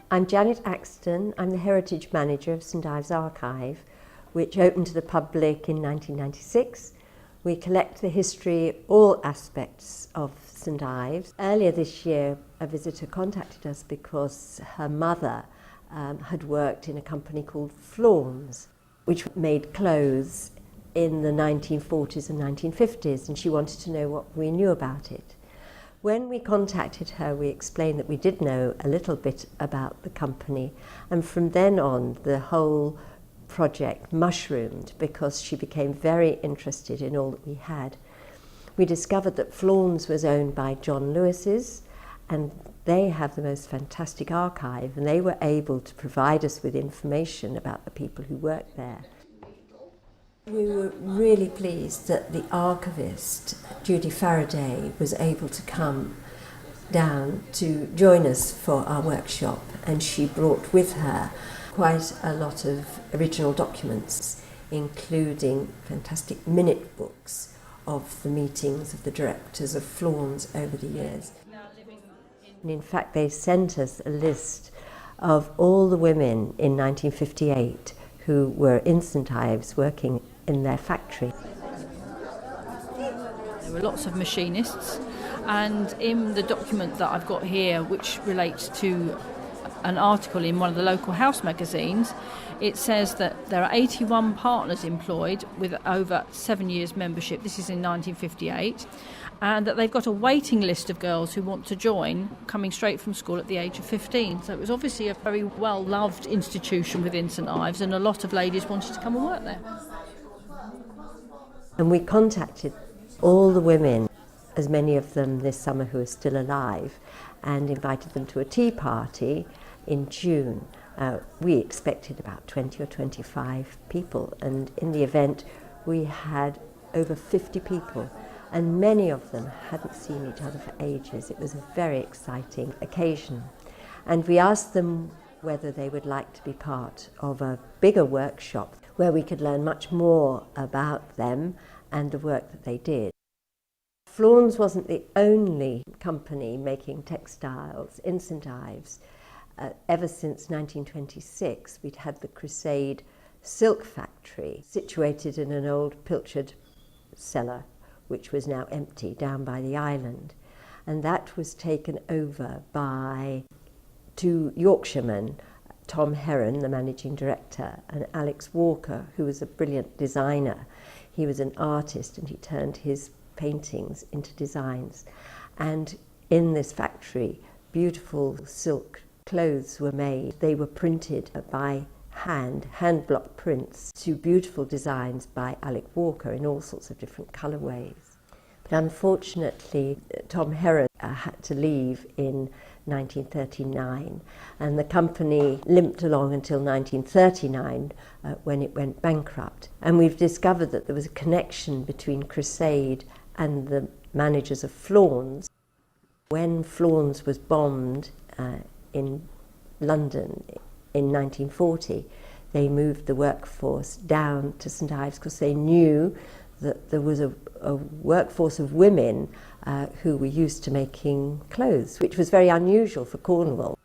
I'm Janet Axten. I'm the Heritage Manager of St Ives Archive, which opened to the public in 1996. We collect the history, all aspects of St Ives. Earlier this year, a visitor contacted us because her mother had worked in a company called Florns, which made clothes in the 1940s and 1950s, and she wanted to know what we knew about it. When we contacted her, we explained that we did know a little bit about the company, and from then on the whole project mushroomed because she became very interested in all that we had. We discovered that Florns was owned by John Lewis's, and they have the most fantastic archive, and they were able to provide us with information about the people who worked there. We were really pleased that the archivist, Judy Faraday, was able to come down to join us for our workshop, and she brought with her quite a lot of original documents, including fantastic minute books of the meetings of the directors of Florns over the years. And in fact, they sent us a list of all the women in 1958 who were in St Ives working in their factory. There were lots of machinists, and in the document that I've got here, which relates to an article in one of the local house magazines, it says that there are 81 partners employed with over 7 years membership. This is in 1958. And that they've got a waiting list of girls who want to join coming straight from school at the age of 15. So it was obviously a very well-loved institution within St Ives, and a lot of ladies wanted to come and work there. And we contacted all the women, as many of them this summer who are still alive, and invited them to a tea party in June. We expected about 20 or 25 people, and in the event we had over 50 people, and many of them hadn't seen each other for ages. It was a very exciting occasion, and we asked them whether they would like to be part of a bigger workshop where we could learn much more about them and the work that they did. Florns wasn't the only company making textiles in St Ives. Ever since 1926, we'd had the Crusade silk factory situated in an old pilchard cellar, which was now empty, down by the island. And that was taken over by two Yorkshiremen, Tom Heron, the managing director, and Alex Walker, who was a brilliant designer. He was an artist, and he turned his paintings into designs. And in this factory, beautiful silk clothes were made. They were printed by hand block prints to beautiful designs by Alex Walker in all sorts of different colourways. But unfortunately, Tom Heron had to leave in 1939, and the company limped along until 1939 when it went bankrupt. And we've discovered that there was a connection between Crusade and the managers of Florns. When Florns was bombed in London in 1940, they moved the workforce down to St Ives because they knew that there was a workforce of women who were used to making clothes, which was very unusual for Cornwall.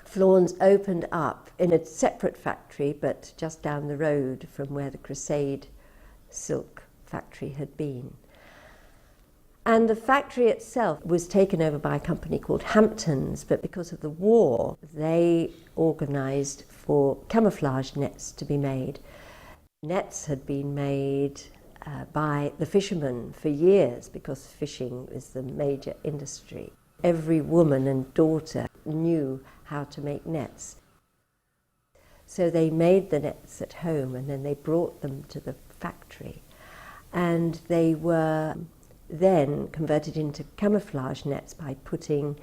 Florns opened up in a separate factory, but just down the road from where the Crusade silk factory had been. And the factory itself was taken over by a company called Hamptons, but because of the war, they organised for camouflage nets to be made. Nets had been made by the fishermen for years because fishing is the major industry. Every woman and daughter knew how to make nets. So they made the nets at home, and then they brought them to the factory. And they were then converted into camouflage nets by putting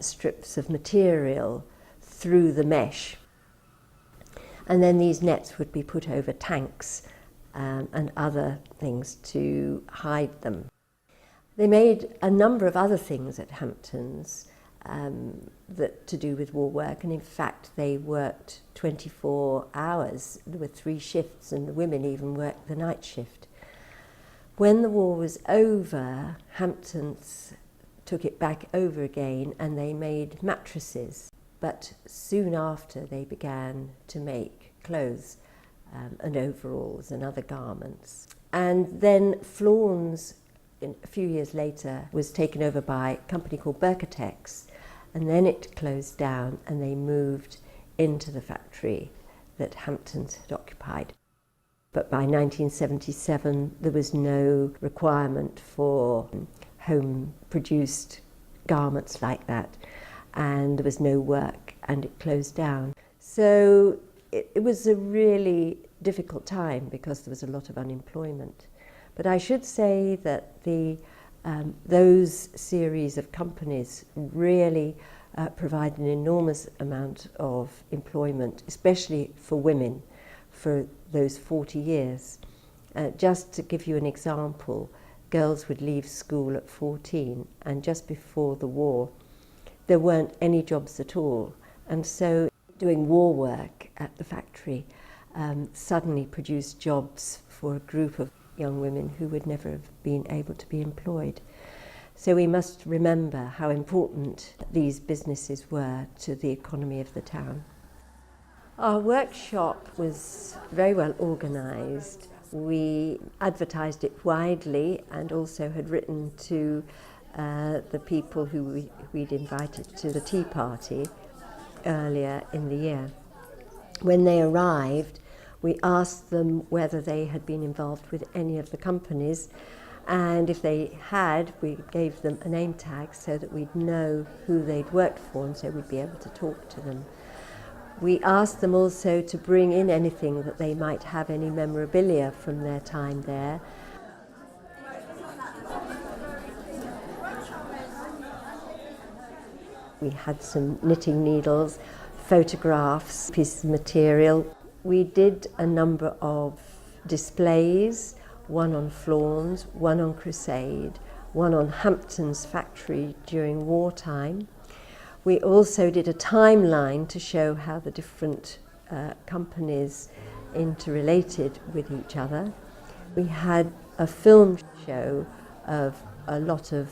strips of material through the mesh. And then these nets would be put over tanks and other things to hide them. They made a number of other things at Hamptons that to do with war work, and in fact they worked 24 hours. There were 3 shifts, and the women even worked the night shift. When the war was over, Hamptons took it back over again, and they made mattresses but soon after they began to make clothes and overalls and other garments. And then Florence, a few years later, was taken over by a company called Berkatex, and then it closed down and they moved into the factory that Hamptons had occupied. But by 1977 there was no requirement for home-produced garments like that, and there was no work, and it closed down. So it was a really difficult time because there was a lot of unemployment. But I should say that those series of companies really provide an enormous amount of employment, especially for women, for those 40 years. Just to give you an example, girls would leave school at 14, and just before the war, there weren't any jobs at all. And so doing war work at the factory suddenly produced jobs for a group of young women who would never have been able to be employed. So we must remember how important these businesses were to the economy of the town. Our workshop was very well organised. We advertised it widely and also had written to the people who we'd invited to the tea party earlier in the year. When they arrived, we asked them whether they had been involved with any of the companies, and if they had, we gave them a name tag so that we'd know who they'd worked for, and so we'd be able to talk to them. We asked them also to bring in anything that they might have, any memorabilia from their time there. We had some knitting needles, photographs, pieces of material. We did a number of displays, one on Florence, one on Crusade, one on Hampton's factory during wartime. We also did a timeline to show how the different companies interrelated with each other. We had a film show of a lot of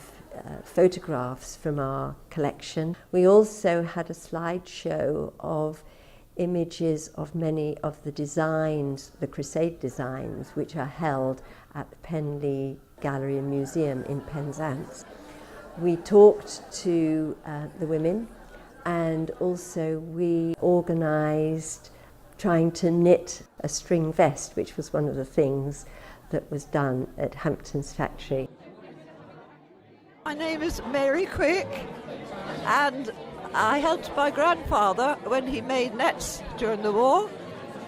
photographs from our collection. We also had a slideshow of images of many of the designs, the Crusade designs, which are held at the Penley Gallery and Museum in Penzance. We talked to the women, and also we organised trying to knit a string vest, which was one of the things that was done at Hampton's factory. My name is Mary Quick, and I helped my grandfather when he made nets during the war,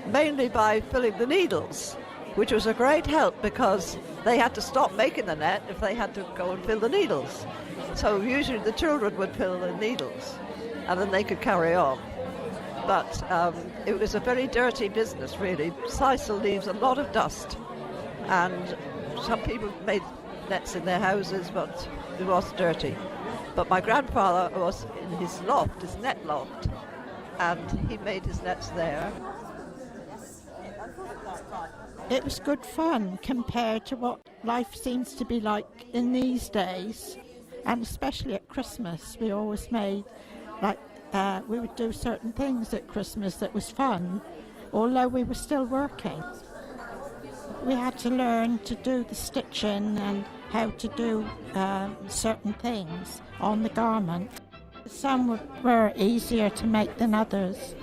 mainly by filling the needles, which was a great help because they had to stop making the net if they had to go and fill the needles. So usually the children would fill the needles and then they could carry on. But it was a very dirty business, really. Sisal leaves a lot of dust, and some people made nets in their houses, but it was dirty. But my grandfather was in his loft, his net loft, and he made his nets there. It was good fun compared to what life seems to be like in these days, and especially at Christmas. We always made, we would do certain things at Christmas that was fun, although we were still working. We had to learn to do the stitching and how to do certain things on the garment. Some were easier to make than others.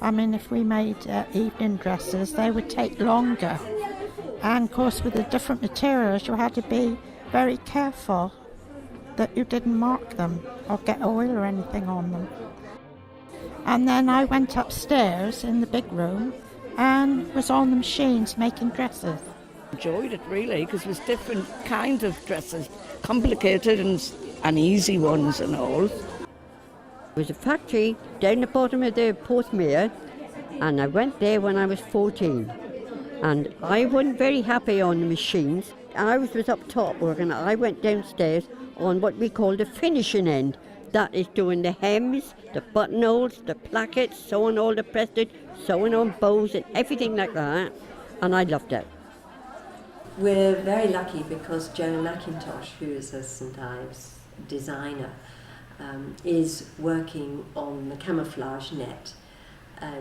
I mean, if we made evening dresses, they would take longer. And of course, with the different materials, you had to be very careful that you didn't mark them or get oil or anything on them. And then I went upstairs in the big room and was on the machines making dresses. Enjoyed it really, because it was different kinds of dresses, complicated and easy ones and all. There was a factory down the bottom of the Portmere, and I went there when I was 14. And I wasn't very happy on the machines. I was up top working. I went downstairs on what we call the finishing end. That is doing the hems, the buttonholes, the plackets, sewing all the breasted, sewing on bows and everything like that. And I loved it. We're very lucky because Joan McIntosh, who is a St Ives designer, is working on the camouflage net.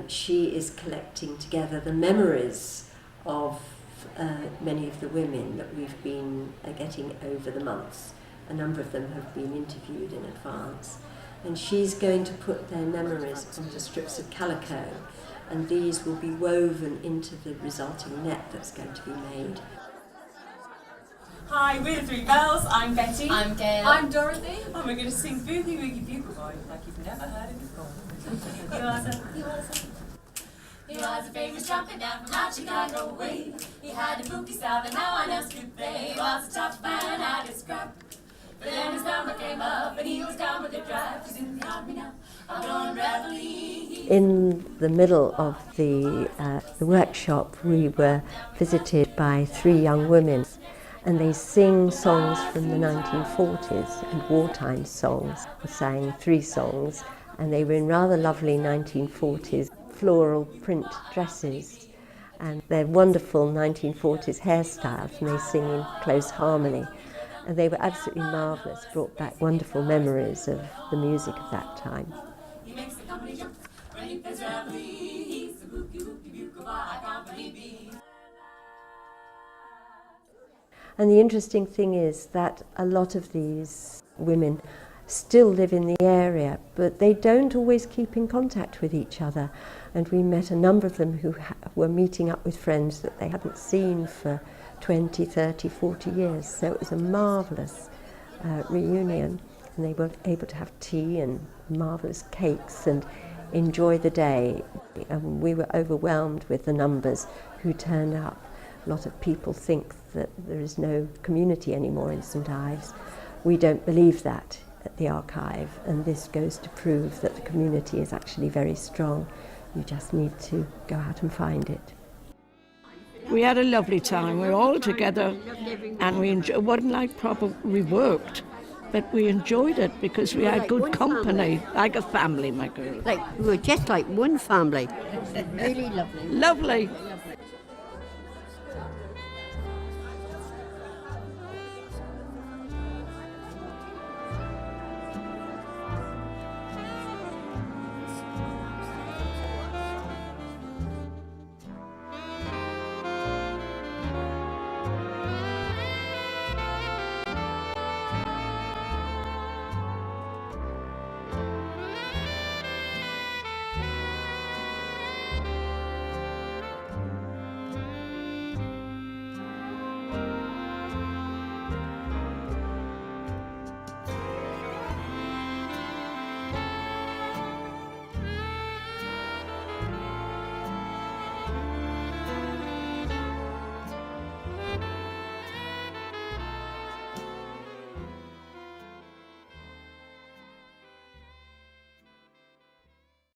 She is collecting together the memories of many of the women that we've been getting over the months. A number of them have been interviewed in advance. And she's going to put their memories onto strips of calico, and these will be woven into the resulting net that's going to be made. Hi, we're the three girls. I'm Betty. I'm Gail. I'm Dorothy. And we're going to sing Boogie Woogie Bugle Boy like you've never heard it before. He was a famous trumpet down from out Chicago way. He had a boogie style that no one else could play. He was a tough man at his scrap. But then his number came up and he was down with the drive. He's in the army now, a blowing reveille. In the middle of the workshop, we were visited by three young women, and they sing songs from the 1940s and wartime songs. They sang three songs, and they were in rather lovely 1940s floral print dresses, and they're wonderful 1940s hairstyles, and they sing in close harmony. And they were absolutely marvellous, brought back wonderful memories of the music of that time. He makes the company jump when he plays reveille. He's the boogie woogie bugle boy, I can't believe it. And the interesting thing is that a lot of these women still live in the area, but they don't always keep in contact with each other. And we met a number of them who were meeting up with friends that they hadn't seen for 20, 30, 40 years. So it was a marvellous reunion, and they were able to have tea and marvellous cakes and enjoy the day. And we were overwhelmed with the numbers who turned up. A lot of people think that there is no community anymore in St Ives. We don't believe that at the archive, and this goes to prove that the community is actually very strong. You just need to go out and find it. We had a lovely time. We were all together, and it wasn't like proper we worked, but we enjoyed it because we had good company, like a family, my girl. Like we were just like one family. Really lovely. Lovely.